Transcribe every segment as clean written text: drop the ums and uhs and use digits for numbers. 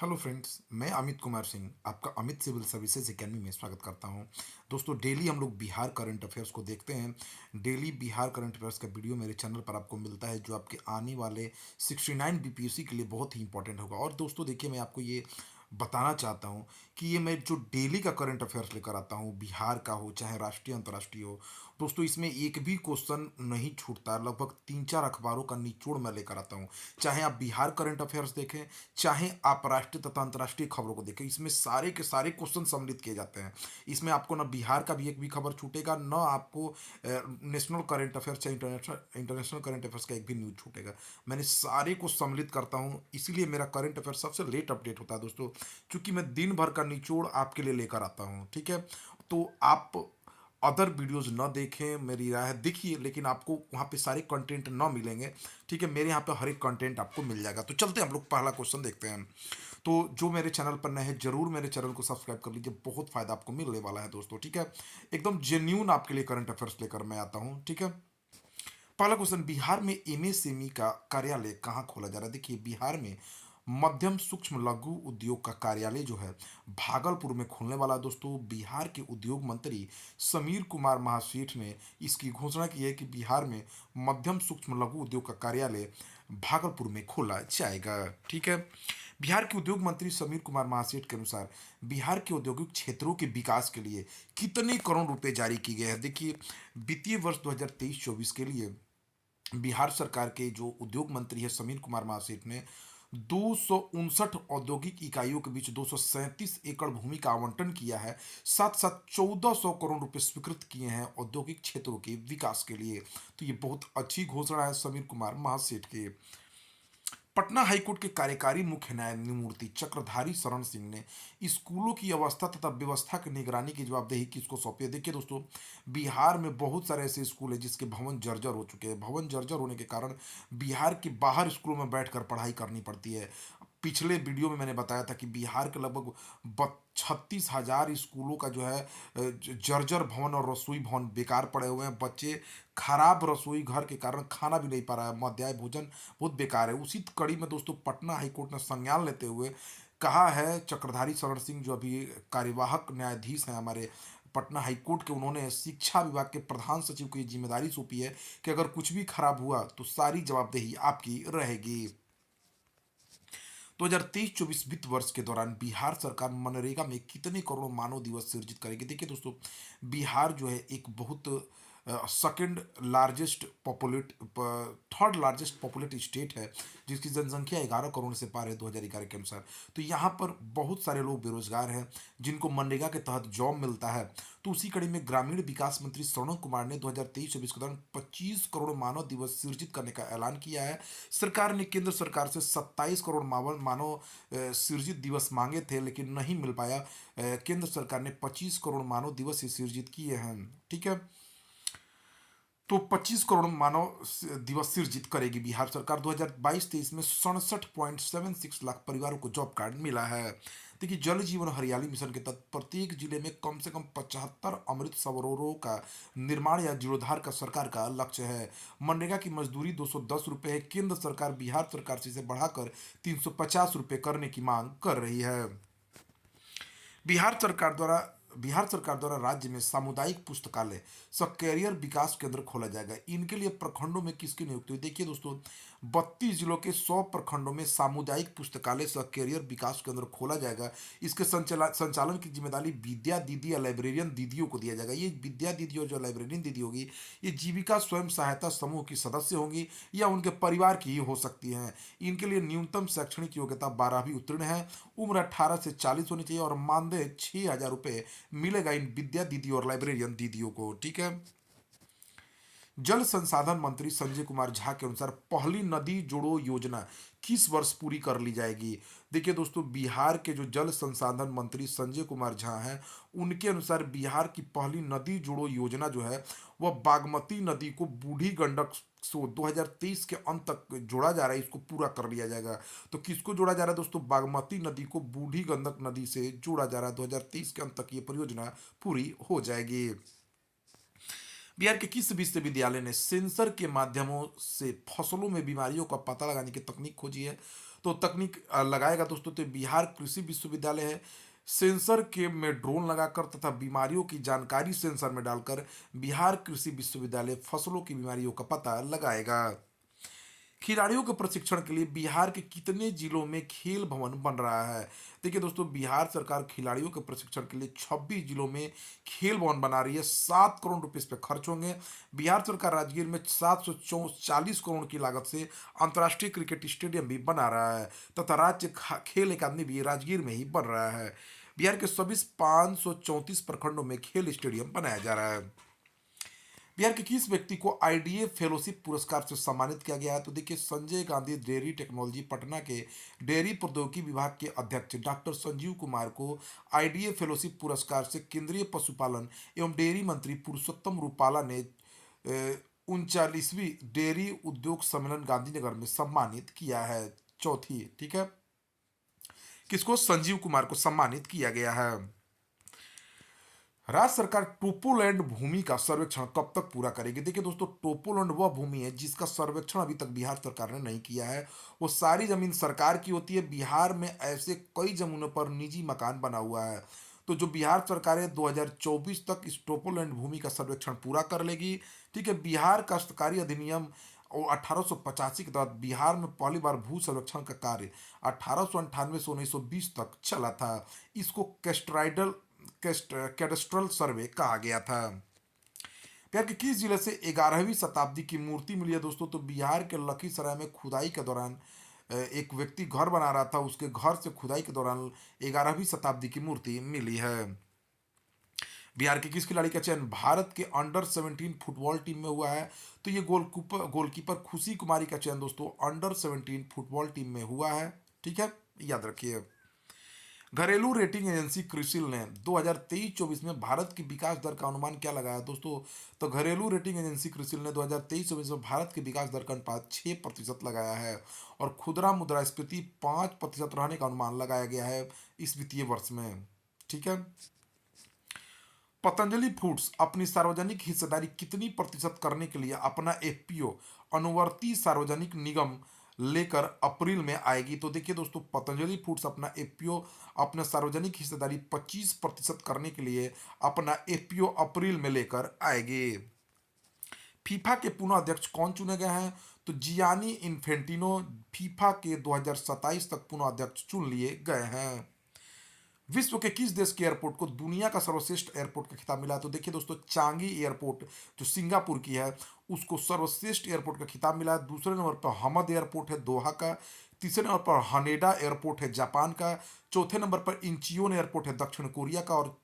Hello friends, मैं अमित कुमार सिंह आपका Amit civil services academy में स्वागत करता हूं। दोस्तों, डेली हम लोग बिहार करंट अफेयर्स को देखते हैं। डेली बिहार करंट अफेयर्स का वीडियो मेरे चैनल पर आपको मिलता है, जो आपके आने वाले 69 बीपीएससी के लिए बहुत ही इंपॉर्टेंट होगा। और दोस्तों देखिए, मैं आपको ये बताना चाहता हूँ कि ये मैं जो डेली का करंट अफेयर्स लेकर आता हूँ, बिहार का हो चाहे राष्ट्रीय अंतर्राष्ट्रीय हो, दोस्तों इसमें एक भी क्वेश्चन नहीं छूटता। लगभग 3-4 अखबारों का निचोड़ मैं लेकर आता हूँ। चाहे आप बिहार करंट अफेयर्स देखें, चाहे आप राष्ट्रीय तथा अंतर्राष्ट्रीय खबरों को देखें, इसमें सारे के सारे क्वेश्चन सम्मिलित किए जाते हैं। इसमें आपको ना बिहार का भी एक भी खबर छूटेगा, ना आपको नेशनल करंट अफेयर्स या इंटरनेशनल करंट अफेयर्स का एक भी न्यूज छूटेगा। मैंने सारे को सम्मिलित करता हूँ, इसीलिए मेरा करंट अफेयर सबसे लेट अपडेट होता है दोस्तों। क्योंकि मैं दिन भर का निचोड़ आपके लिए लेकर आता हूँ, ठीक है। तो आप अदर वीडियोस न देखें, मेरी राय है देखिए, लेकिन आपको वहाँ पे सारे कंटेंट न मिलेंगे, ठीक है। मेरे यहाँ पे हर एक कंटेंट आपको मिल जाएगा। तो चलते हैं, हम लोग पहला क्वेश्चन देखते हैं। तो जो मेरे चैनल पर नए हैं, जरूर मेरे चैनल को सब्सक्राइब कर लीजिए, बहुत फायदा आपको मिलने वाला है दोस्तों, ठीक है। एकदम जेन्यून आपके लिए करंट अफेयर्स लेकर मैं आता हूँ, ठीक है। पहला क्वेश्चन, बिहार में एमएसएमई का कार्यालय कहाँ खोला जा रहा है? देखिए, बिहार में मध्यम सूक्ष्म लघु उद्योग का कार्यालय जो है भागलपुर में खुलने वाला है दोस्तों। बिहार के उद्योग मंत्री समीर कुमार महासेठ ने इसकी घोषणा की है कि बिहार में मध्यम सूक्ष्म लघु उद्योग का कार्यालय भागलपुर में खोला जाएगा, ठीक है। बिहार के उद्योग मंत्री समीर कुमार महासेठ के अनुसार बिहार के औद्योगिक क्षेत्रों के विकास के लिए कितने करोड़ रुपए जारी किए गए हैं? देखिए, वित्तीय वर्ष 2023-24 के लिए बिहार सरकार के जो उद्योग मंत्री है समीर कुमार महासेठ ने 259 औद्योगिक इकाइयों के बीच 237 एकड़ भूमि का आवंटन किया है। साथ साथ 1400 करोड़ रुपए स्वीकृत किए हैं औद्योगिक क्षेत्रों के विकास के लिए। तो ये बहुत अच्छी घोषणा है समीर कुमार महासेठ के। पटना हाईकोर्ट के कार्यकारी मुख्य न्यायमूर्ति चक्रधारी शरण सिंह ने स्कूलों की अवस्था तथा व्यवस्था की निगरानी की जवाबदेही किसको सौंपी है? देखिए दोस्तों, बिहार में बहुत सारे ऐसे स्कूल हैं जिसके भवन जर्जर हो चुके हैं। भवन जर्जर होने के कारण बिहार के बाहर स्कूलों में बैठकर पढ़ाई करनी पड़ती है। पिछले वीडियो में मैंने बताया था कि बिहार के लगभग 36,000 स्कूलों का जो है जर्जर भवन और रसोई भवन बेकार पड़े हुए हैं। बच्चे खराब रसोई घर के कारण खाना भी नहीं पा रहा है, मध्याह्न भोजन बहुत बेकार है। उसी कड़ी में दोस्तों पटना हाईकोर्ट ने संज्ञान लेते हुए कहा है, चक्रधारी शरण सिंह जो अभी कार्यवाहक न्यायाधीश हैं हमारे पटना हाईकोर्ट के, उन्होंने शिक्षा विभाग के प्रधान सचिव को ये जिम्मेदारी सौंपी है कि अगर कुछ भी खराब हुआ तो सारी जवाबदेही आपकी रहेगी। 2023-24 वित्त वर्ष के दौरान बिहार सरकार मनरेगा में कितने करोड़ मानव दिवस सृजित करेगी? देखिए दोस्तों, बिहार जो है एक बहुत second largest populate third largest populate state है, जिसकी जनसंख्या 11 करोड़ से पार है 2011 के अनुसार। तो यहाँ पर बहुत सारे लोग बेरोजगार हैं जिनको मनरेगा के तहत जॉब मिलता है। तो उसी कड़ी में ग्रामीण विकास मंत्री श्रवण कुमार ने 2023-24 के दौरान 25 करोड़ मानव दिवस सृजित करने का ऐलान किया है। सरकार ने केंद्र सरकार से 27 करोड़ मानव सृजित दिवस मांगे थे, लेकिन नहीं मिल पाया। केंद्र सरकार ने 25 करोड़ मानव दिवस ही सृजित किए हैं, ठीक है। तो 25 करोड़ मानव दिवस सृजित करेगी बिहार सरकार। 2022-23 में 67.76 लाख परिवारों को जॉब कार्ड मिला है। देखिए, जल जीवन हरियाली मिशन के तहत प्रत्येक जिले में कम से कम 75 अमृत सरोवरों का निर्माण या जीर्णोद्धार का सरकार का लक्ष्य है। मनरेगा की मजदूरी 210 रुपये है। केंद्र सरकार बिहार सरकार से इसे बढ़ाकर 350 रुपये करने की मांग कर रही है। बिहार सरकार द्वारा बिहार सरकार द्वारा राज्य में सामुदायिक पुस्तकालय सह कैरियर विकास केंद्र खोला जाएगा। इनके लिए प्रखंडों में किसकी नियुक्ति हुई? देखिए दोस्तों, 32 जिलों के 100 प्रखंडों में सामुदायिक पुस्तकालय सह कैरियर विकास केंद्र खोला जाएगा। इसके संचालन की जिम्मेदारी विद्या दीदी या लाइब्रेरियन दीदियों को दिया जाएगा। ये विद्या दीदी और जो लाइब्रेरियन दीदी होगी, ये जीविका स्वयं सहायता समूह की सदस्य होंगी या उनके परिवार की ही हो सकती हैं। इनके लिए न्यूनतम शैक्षणिक योग्यता 12वीं उत्तीर्ण है। उम्र 18 से 40 होनी चाहिए और मानदेय 6,000 रुपये मिलेगा इन विद्या दीदी और लाइब्रेरियन दीदियों को, ठीक है। जल संसाधन मंत्री संजय कुमार झा के अनुसार पहली नदी जोड़ो योजना किस वर्ष पूरी कर ली जाएगी? देखिए दोस्तों, बिहार के जो जल संसाधन मंत्री संजय कुमार झा हैं, उनके अनुसार बिहार की पहली नदी जोड़ो योजना जो है वह बागमती नदी को बूढ़ी गंडक सो 2023 के अंत तक जोड़ा जा रहा है, इसको पूरा कर लिया जाएगा। तो किसको जोड़ा जा रहा है दोस्तों? बागमती नदी को बूढ़ी गंडक नदी से जोड़ा जा रहा है। 2023 के अंत तक ये परियोजना पूरी हो जाएगी। बिहार के किस विश्वविद्यालय ने सेंसर के माध्यमों से फसलों में बीमारियों का पता लगाने की तकनीक खोजी है? तो तकनीक लगाएगा दोस्तों। तो बिहार कृषि विश्वविद्यालय है, सेंसर के में ड्रोन लगाकर तथा बीमारियों की जानकारी सेंसर में डालकर बिहार कृषि विश्वविद्यालय फसलों की बीमारियों का पता लगाएगा। खिलाड़ियों के प्रशिक्षण के लिए बिहार के कितने जिलों में खेल भवन बन रहा है? देखिए दोस्तों, बिहार सरकार खिलाड़ियों के प्रशिक्षण के लिए 26 जिलों में खेल भवन बना रही है। 7 करोड़ रुपए इस पे खर्च होंगे। बिहार सरकार राजगीर में 740 करोड़ की लागत से अंतर्राष्ट्रीय क्रिकेट स्टेडियम भी बना रहा है तथा राज्य खेल अकादमी भी राजगीर में ही बन रहा है। बिहार के सभी 534 प्रखंडों में खेल स्टेडियम बनाया जा रहा है। बिहार के किस व्यक्ति को आईडीए फेलोशिप पुरस्कार से सम्मानित किया गया है? तो देखिए, संजय गांधी डेयरी टेक्नोलॉजी पटना के डेयरी प्रौद्योगिकी विभाग के अध्यक्ष डॉक्टर संजीव कुमार को आईडीए फेलोशिप पुरस्कार से केंद्रीय पशुपालन एवं डेयरी मंत्री पुरुषोत्तम रूपाला ने 39वीं डेयरी उद्योग सम्मेलन गांधीनगर में सम्मानित किया है। चौथी, ठीक है, किसको? संजीव कुमार को सम्मानित किया गया है। राज्य सरकार टोपोलैंड भूमि का सर्वेक्षण कब तक पूरा करेगी? देखिए दोस्तों, टोपोलैंड वह भूमि है जिसका सर्वेक्षण अभी तक बिहार सरकार ने नहीं किया है। वो सारी जमीन सरकार की होती है। बिहार में ऐसे कई जमीनों पर निजी मकान बना हुआ है। तो जो बिहार सरकार है 2024 तक इस टोपोलैंड भूमि का सर्वेक्षण पूरा कर लेगी। ठीक है, बिहार काश्तकारी अधिनियम और 1885 के तहत बिहार में पहली बार भू सर्वेक्षण का कार्य 1898 से 1920 तक चला था। इसको कैडस्ट्रल सर्वे कहा गया था। बिहार के किस जिले से 11वीं शताब्दी की मूर्ति मिली है दोस्तों? तो बिहार के लखीसराय में खुदाई के दौरान एक व्यक्ति घर बना रहा था, उसके घर से खुदाई के दौरान 11वीं शताब्दी की मूर्ति मिली है। बिहार के किस खिलाड़ी का चयन भारत के अंडर 17 फुटबॉल टीम में हुआ है? तो ये गोलकीपर खुशी कुमारी का चयन दोस्तों अंडर 17 फुटबॉल टीम में हुआ है। ठीक है, याद रखिए। घरेलू रेटिंग एजेंसी क्रिसिल ने 2023-24 में भारत की विकास दर का अनुमान क्या लगाया दोस्तों? तो घरेलू रेटिंग एजेंसी क्रिसिल ने 2023-24 में भारत की विकास दर का अनुपात 6% लगाया है और खुदरा मुद्रास्फीति 5% रहने का अनुमान लगाया गया है इस वित्तीय वर्ष में। ठीक है। पतंजलि फूड्स अपनी सार्वजनिक हिस्सेदारी कितनी प्रतिशत करने के लिए अपना एफपीओ अनुवर्ती सार्वजनिक निगम लेकर अप्रैल में आएगी? तो देखिए दोस्तों, पतंजलि फूड्स अपना एफपीओ अपना सार्वजनिक हिस्सेदारी 25% करने के लिए अपना एफपीओ अप्रैल में लेकर आएगी। फीफा के पुनः अध्यक्ष कौन चुने गए हैं? तो जियानी इन्फेंटिनो फीफा के 2027 तक पुनः अध्यक्ष चुन लिए गए हैं। विश्व के किस देश के एयरपोर्ट को दुनिया का सर्वश्रेष्ठ एयरपोर्ट का खिताब मिला? तो देखिए दोस्तों, चांगी एयरपोर्ट जो सिंगापुर की है उसको सर्वश्रेष्ठ एयरपोर्ट का खिताब मिला है। दूसरे नंबर पर हमद एयरपोर्ट है दोहा का। तीसरे नंबर पर हनेडा एयरपोर्ट है जापान का। चौथे नंबर पर इंचियोन एयरपोर्ट है दक्षिण कोरिया का। और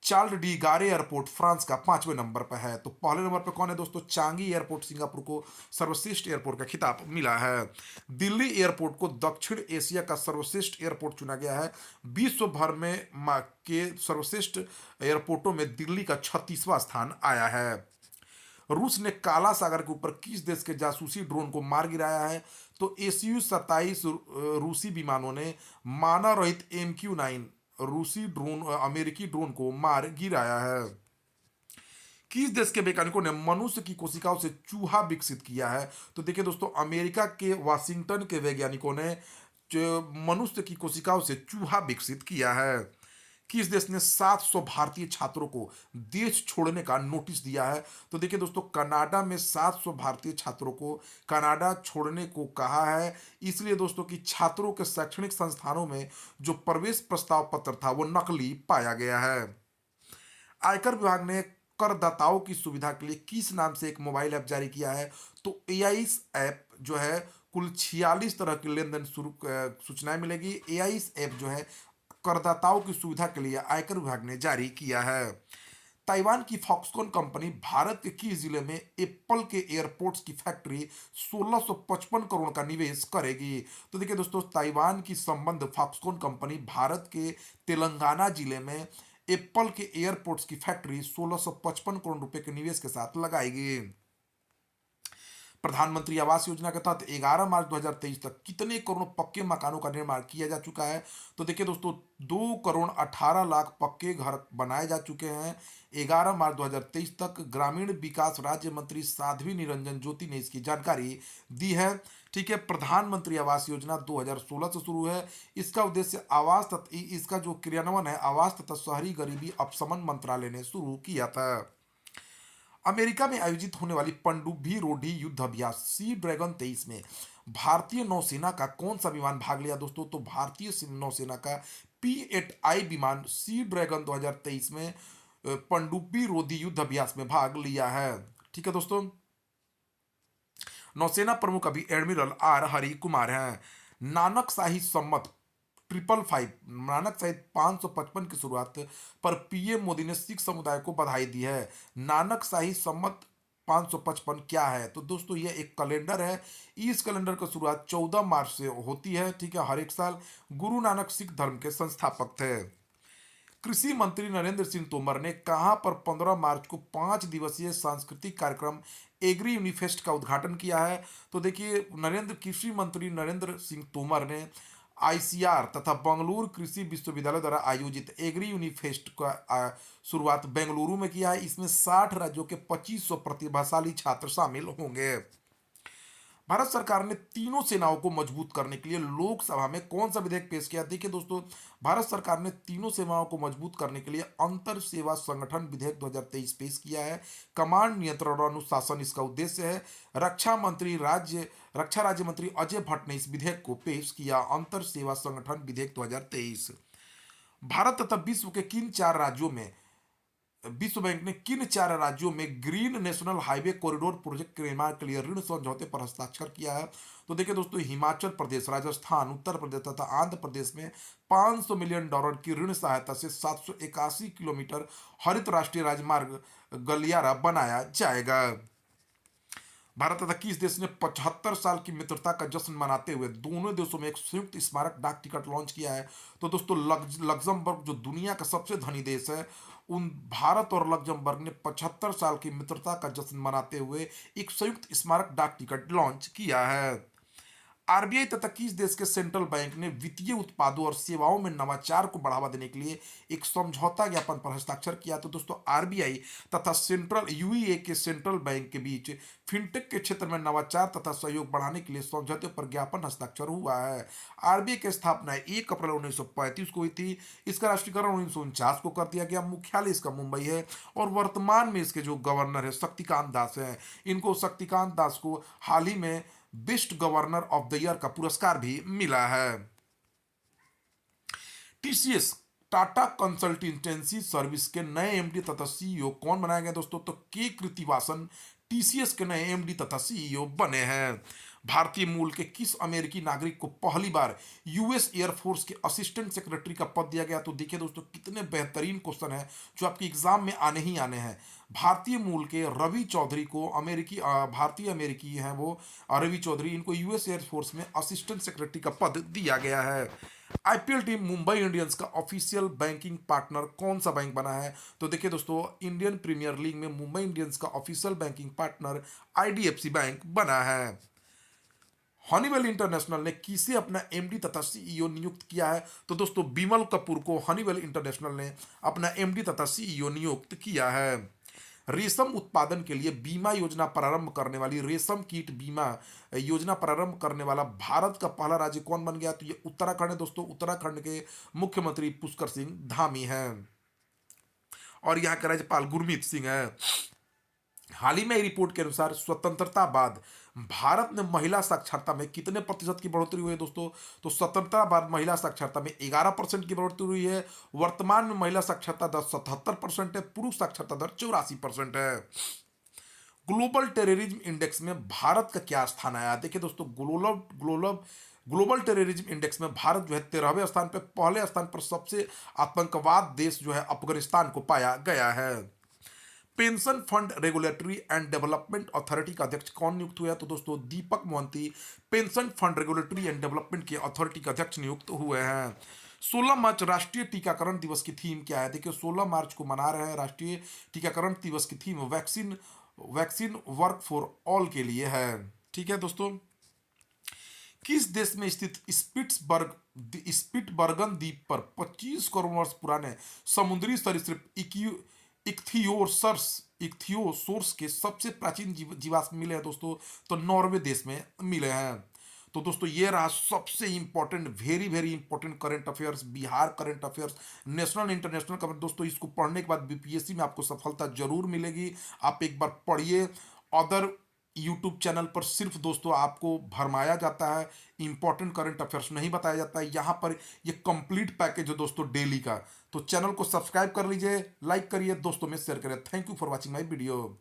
चार्ल्ड डी गारे एयरपोर्ट फ्रांस का 5वें नंबर पर है। तो पहले नंबर पर कौन है दोस्तों? चांगी एयरपोर्ट सिंगापुर को सर्वश्रेष्ठ एयरपोर्ट का खिताब मिला है। दिल्ली एयरपोर्ट को दक्षिण एशिया का सर्वश्रेष्ठ एयरपोर्ट चुना गया है। विश्व भर में के सर्वश्रेष्ठ एयरपोर्टों में दिल्ली का 36वां स्थान आया है। रूस ने काला सागर के ऊपर किस देश के जासूसी ड्रोन को मार गिराया है? तो SU-27 रूसी विमानों ने मानव रहित MQ-9 रूसी ड्रोन अमेरिकी ड्रोन को मार गिराया है। किस देश के वैज्ञानिकों ने मनुष्य की कोशिकाओं से चूहा विकसित किया है? तो देखिए दोस्तों, अमेरिका के वाशिंगटन के वैज्ञानिकों ने मनुष्य की कोशिकाओं से चूहा विकसित किया है। किस देश ने 700 भारतीय छात्रों को देश छोड़ने का नोटिस दिया है? तो देखिए दोस्तों, कनाडा में 700 भारतीय छात्रों को कनाडा छोड़ने को कहा है। इसलिए दोस्तों कि छात्रों के शैक्षणिक संस्थानों में जो प्रवेश प्रस्ताव पत्र था वो नकली पाया गया है। आयकर विभाग ने करदाताओं की सुविधा के लिए किस नाम से एक मोबाइल ऐप जारी किया है? तो एआईस ऐप जो है कुल 46 तरह की लेन देन सूचनाएं मिलेगी। एआईस ऐप जो है करदाताओं की सुविधा के लिए आयकर विभाग ने जारी किया है। ताइवान की फॉक्सकॉन कंपनी भारत के किस जिले में एप्पल के एयरपोर्ट्स की फैक्ट्री 1655 करोड़ का निवेश करेगी? तो देखिए दोस्तों, ताइवान की संबंध फॉक्सकॉन कंपनी भारत के तेलंगाना जिले में एप्पल के एयरपोर्ट्स की फैक्ट्री 1655 करोड़ रुपए के निवेश के साथ लगाएगी। प्रधानमंत्री आवास योजना के तहत 11 मार्च 2023 तक कितने करोड़ पक्के मकानों का निर्माण किया जा चुका है? तो देखिए दोस्तों, 2 करोड़ 18 लाख पक्के घर बनाए जा चुके हैं 11 मार्च 2023 तक। ग्रामीण विकास राज्य मंत्री साध्वी निरंजन ज्योति ने इसकी जानकारी दी है। ठीक है, प्रधानमंत्री आवास योजना 2016 से शुरू है। इसका उद्देश्य आवास तथा इसका जो क्रियान्वयन है आवास तथा शहरी गरीबी अपशमन मंत्रालय ने शुरू किया था। अमेरिका में आयोजित होने वाली पनडुब्बी रोधी युद्ध अभ्यास सी ड्रैगन 23 में भारतीय नौसेना का कौन सा विमान भाग लिया दोस्तों? तो भारतीय नौसेना का P-8I विमान सी ड्रैगन 2023 में पनडुब्बी रोधी युद्ध अभ्यास में भाग लिया है। ठीक है दोस्तों, नौसेना प्रमुख अभी एडमिरल आर हरि कुमार हैं। नानक शाही सम्मत 555 नानक शाही 555 की शुरुआत पर पीएम मोदी ने सिख समुदाय को बधाई दी है। नानक शाही सम्मत 555 क्या है? तो दोस्तों ये एक कैलेंडर है। इस कैलेंडर की शुरुआत 14 मार्च से होती है। ठीक है, हर एक साल गुरु नानक सिख धर्म के संस्थापक थे। कृषि मंत्री नरेंद्र सिंह तोमर ने कहां पर 15 मार्च को 5 दिवसीय सांस्कृतिक कार्यक्रम एग्री यूनिफेस्ट का उद्घाटन किया है? तो देखिए, कृषि मंत्री नरेंद्र सिंह तोमर ने आईसीआर तथा बंगलुरु कृषि विश्वविद्यालय द्वारा आयोजित एग्री यूनिफेस्ट का शुरुआत बेंगलुरु में किया है। इसमें 60 राज्यों के 2500 प्रतिभाशाली छात्र शामिल होंगे। भारत सरकार ने तीनों सेनाओं को मजबूत करने के लिए लोकसभा में कौन सा विधेयक पेश किया? देखिए दोस्तों, भारत सरकार ने तीनों सेनाओं को मजबूत करने के लिए अंतर सेवा संगठन विधेयक 2023 पेश किया है। कमांड नियंत्रण और अनुशासन इसका उद्देश्य है। रक्षा राज्य मंत्री अजय भट्ट ने इस विधेयक को पेश किया, अंतर सेवा संगठन विधेयक 2023। भारत तथा विश्व बैंक ने किन 4 राज्यों में green national highway corridor project के निर्माण के लिए ऋण समझौते पर हस्ताक्षर किया है? तो देखिए दोस्तों, हिमाचल प्रदेश, राजस्थान, उत्तर प्रदेश तथा आंध्र प्रदेश में $500 मिलियन की ऋण सहायता से 781 किलोमीटर हरित राष्ट्रीय राजमार्ग गलियारा बनाया जाएगा। भारत तथा किस देश ने 75 साल की मित्रता का जश्न मनाते हुए दोनों देशों में एक संयुक्त स्मारक डाक टिकट लॉन्च किया है? तो दोस्तों, लग्जमबर्ग जो दुनिया का सबसे धनी देश है, उन भारत और लग्जमबर्ग ने 75 साल की मित्रता का जश्न मनाते हुए एक संयुक्त स्मारक डाक टिकट लॉन्च किया है। आरबीआई तथा किस देश के सेंट्रल बैंक ने वित्तीय उत्पादों और सेवाओं में नवाचार को बढ़ावा देने के लिए एक समझौता ज्ञापन पर हस्ताक्षर किया? तो दोस्तों, आरबीआई तथा सेंट्रल यूईए के सेंट्रल बैंक के बीच फिनटेक के क्षेत्र में नवाचार तथा सहयोग बढ़ाने के लिए समझौते पर ज्ञापन हस्ताक्षर हुआ है। आरबीआई की स्थापना 1 अप्रैल 1935 को हुई थी। इसका राष्ट्रीयकरण 1949 को कर दिया गया। मुख्यालय इसका मुंबई है और वर्तमान में इसके जो गवर्नर है शक्तिकांत दास है। शक्तिकांत दास को हाल ही में best governor of the year का पुरस्कार भी मिला है। टीसीएस टाटा कंसल्टेंसी सर्विस के नए एमडी तथा सीईओ कौन बनाए गए दोस्तों? तो के कृतिवासन टीसीएस के नए एमडी तथा सीईओ बने हैं। भारतीय मूल के किस अमेरिकी नागरिक को पहली बार यूएस एयरफोर्स के असिस्टेंट सेक्रेटरी का पद दिया गया? तो देखिए दोस्तों, कितने बेहतरीन क्वेश्चन है जो आपके एग्जाम में आने ही आने हैं। भारतीय मूल के रवि चौधरी को भारतीय अमेरिकी हैं वो रवि चौधरी, इनको यूएस एयरफोर्स में असिस्टेंट सेक्रेटरी का पद दिया गया है। आईपीएल टीम मुंबई इंडियंस का ऑफिशियल बैंकिंग पार्टनर कौन सा बैंक बना है? तो देखिए दोस्तों, इंडियन प्रीमियर लीग में मुंबई इंडियंस का official banking partner IDFC bank बना है। हनीवेल इंटरनेशनल ने किसे अपना एमडी तथा सीईओ नियुक्त किया है? तो दोस्तों, बिमल कपूर को हनीवेल इंटरनेशनल ने अपना एमडी तथा सीईओ नियुक्त किया है। रेशम उत्पादन के लिए बीमा योजना प्रारंभ करने वाली रेशम कीट बीमा योजना प्रारंभ करने वाला भारत का पहला राज्य कौन बन गया? तो ये उत्तराखंड है दोस्तों। उत्तराखंड के मुख्यमंत्री पुष्कर सिंह धामी हैं और यहाँ के राज्यपाल गुरमीत सिंह है। हाल ही में रिपोर्ट के अनुसार स्वतंत्रता बाद भारत में महिला साक्षरता में कितने प्रतिशत की बढ़ोतरी हुई है दोस्तों? तो स्वतंत्रता बाद महिला साक्षरता में 11% की बढ़ोतरी हुई है। वर्तमान में महिला साक्षरता दर 77% है, पुरुष साक्षरता दर 84% है। ग्लोबल टेररिज्म इंडेक्स में भारत का क्या स्थान आया? देखिए दोस्तों, ग्लोबल टेररिज्म इंडेक्स में भारत जो है 13वें स्थान पर, पहले स्थान पर सबसे आतंकवाद देश जो है अफगानिस्तान को पाया गया है। Pension fund regulatory and development authority का अध्यक्ष कौन नियुक्त हुआ है? तो दोस्तों, Deepak Mohanty pension fund regulatory and development के अथॉरिटी के अध्यक्ष नियुक्त हुए हैं। 16 मार्च राष्ट्रीय टीकाकरण दिवस की थीम क्या है? देखिए, 16 मार्च को मना रहे हैं राष्ट्रीय टीकाकरण दिवस की theme vaccine vaccine work for all के लिए है। ठीक है दोस्तों। किस देश में स्थित स्पिट्सबर्गन द्वीप पर 25 करोड़ वर्ष पुराने समुद्री सरीसृप इक्थियोसोर्स के सबसे प्राचीन जीवाश्म मिले हैं दोस्तों? तो नॉर्वे देश में मिले हैं। तो दोस्तों ये रहा सबसे important, very very important current affairs, Bihar current affairs, national international current. दोस्तों इसको पढ़ने के बाद बीपीएससी में आपको सफलता जरूर मिलेगी। आप एक बार पढ़िए। अदर यूट्यूब चैनल पर सिर्फ दोस्तों आपको भरमाया जाता है, इंपॉर्टेंट करंट अफेयर्स नहीं बताया जाता है। यहाँ पर ये कंप्लीट पैकेज है दोस्तों डेली का। तो चैनल को सब्सक्राइब कर लीजिए, लाइक करिए, दोस्तों में शेयर करिए। Thank you for watching my video.